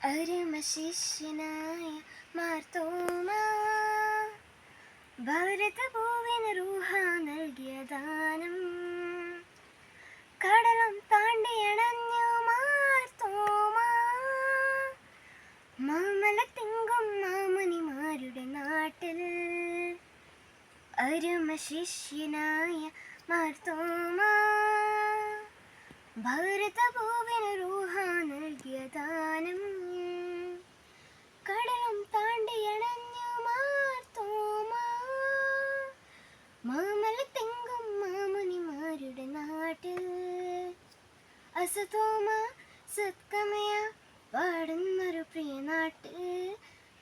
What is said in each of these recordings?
അരുമശിഷ്യനായ മാർത്തോമാ, ഭാരതഭൂവിന് റൂഹ നൽകിയ ദാനം. കടലും താണ്ടിയണഞ്ഞു മാർത്തോമാ, മാമലത്തിങ്കും മാമുനിമാരുടെ നാട്ടിൽ. അരുമശിഷ്യനായ മാർത്തോമാ, ഭാരതഭൂവിന് റൂഹ നൽകിയ ദാനം. കടലും താണ്ടിയണഞ്ഞു മാർത്തോമാ, മാമലത്തിങ്കും മാമുനിമാരുടെ നാട്ടിൽ. അസതോമ സത്കമയ പാടുന്നൊരു പ്രിയ നാട്ടിൽ.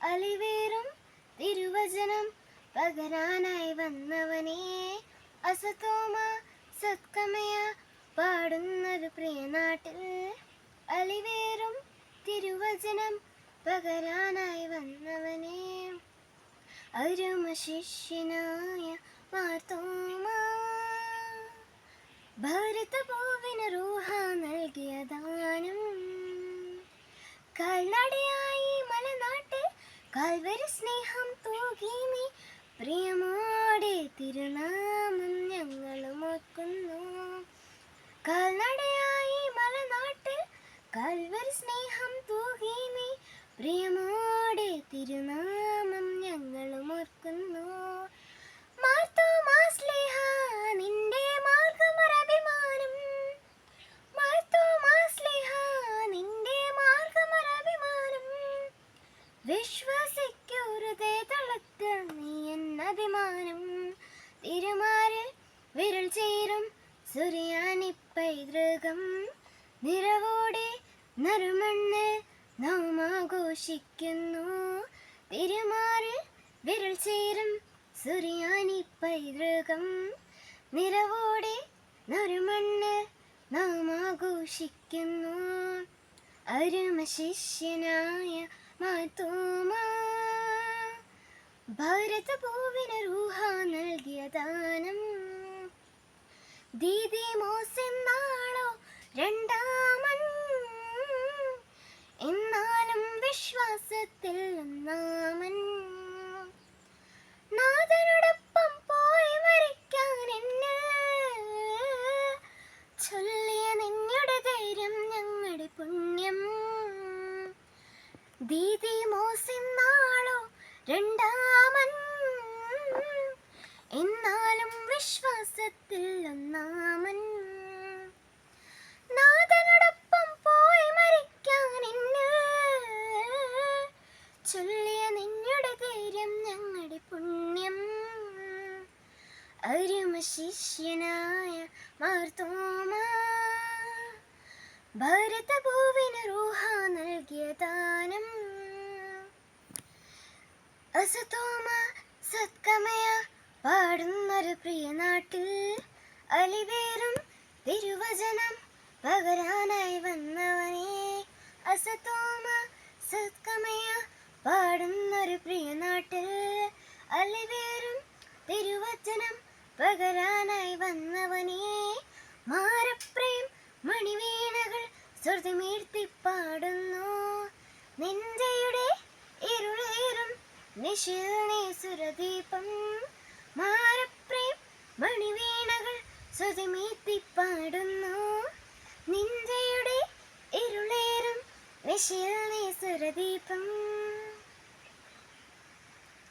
അലിവേറും തിരുവചനം പകരാനായി വന്നവനേ. അസതോമ സത്കമയ പാടുന്നൊരു പ്രിയ നാട്ടിൽ. അലിവേറും തിരുവചനം പകരാനായി വന്നവനേ. അരുമശിഷ്യനായ മാർത്തോമാ, ഭാരതഭൂവിന് റൂഹ നൽകിയ ദാനം. കാൽനടയായി മലനാട്ടിൽ കാൽവരി സ്നേഹം തൂകി നീ. പ്രിയമോടെ തിരുനാമം ഞങ്ങളും ഓർക്കുന്നു. കാൽനടയായി മലനാട്ടിൽ കാൽവരി സ്നേഹം തൂകി നീ. പ്രിയമോടെ തിരുനാമം ഞങ്ങളും ഓർക്കുന്നു. മാർത്തോമാ സ്ലേഹ നിന്റെ മാർഗമൊരഭിമാനം. മാർത്തോമാ സ്ലേഹ നിന്റെ മാർഗമൊരഭിമാനം. വിശ്വസിക്കൂ ഹൃദയതളത്തിൽ നീ എന്നഭിമാനം. തിരുമാറിൽ വിരൽ ചേരും സുറിയാനി പൈതൃകം. നിറവോടെ നറുമണ്ണ് നാം ആഘോഷിക്കുന്നു. തിരുമാറിൽ വിരൽ ചേരും സുറിയാനി പൈതൃകം. നിറവോടെ നറുമണ്ണ് നാം ആഘോഷിക്കുന്നു. അരുമശിഷ്യനായ മാർത്തോമാ, ഭാരതഭൂവിന് റൂഹ നൽകിയ ദാനം. ദീദിമോസ് എന്നാളോ രണ്ടാമൻ, എന്നാലും വിശ്വാസത്തിൽ ഒന്നാമൻ. നാഥനോടൊപ്പം പോയി മരിക്കാൻ എന്നെ ചൊല്ലിയ നിങ്ങളുടെ ധൈര്യം ഞങ്ങളുടെ പുണ്യം. ദീദിമോസ് എന്നാളോ രണ്ടാമൻ, എന്നാലും വിശ്വാസത്തിൽ ഒന്നാമൻ. നാഥനോടൊപ്പം പോയി മരിക്കാൻ എന്നെ ചൊല്ലിയ നിങ്ങളുടെ ധൈര്യം ഞങ്ങളുടെ പുണ്യം. അരുമശിഷ്യനായ മാർത്തോമാ, ഭാരതഭൂവിന് റൂഹ നൽകിയ ദാനം. അസതോമ സത്കമയ പാടുന്നൊരു പ്രിയ നാട്ടിൽ. അലിവേറും തിരുവചനം പകരാനായി വന്നവനേ. അസതോമ സത്കമയ പാടുന്നൊരു പ്രിയ നാട്ടിൽ. അലിവേറും തിരുവചനം പകരാനായി വന്നവനേ. മാരപ്രേം മണിവീണകൾ ശ്രുതിമീർത്തിപ്പാടുന്നു. നിന്റെയുടെ ഇരുളേറും നിശിൽ നീ സുരദീപം. മാരപ്രേം മണിവീണകൾ ശ്രുതിമീർത്തിപ്പാടുന്നു. നിന്റെയുടെ ഇരുളേറും നിശിൽ നീ സുരദീപം.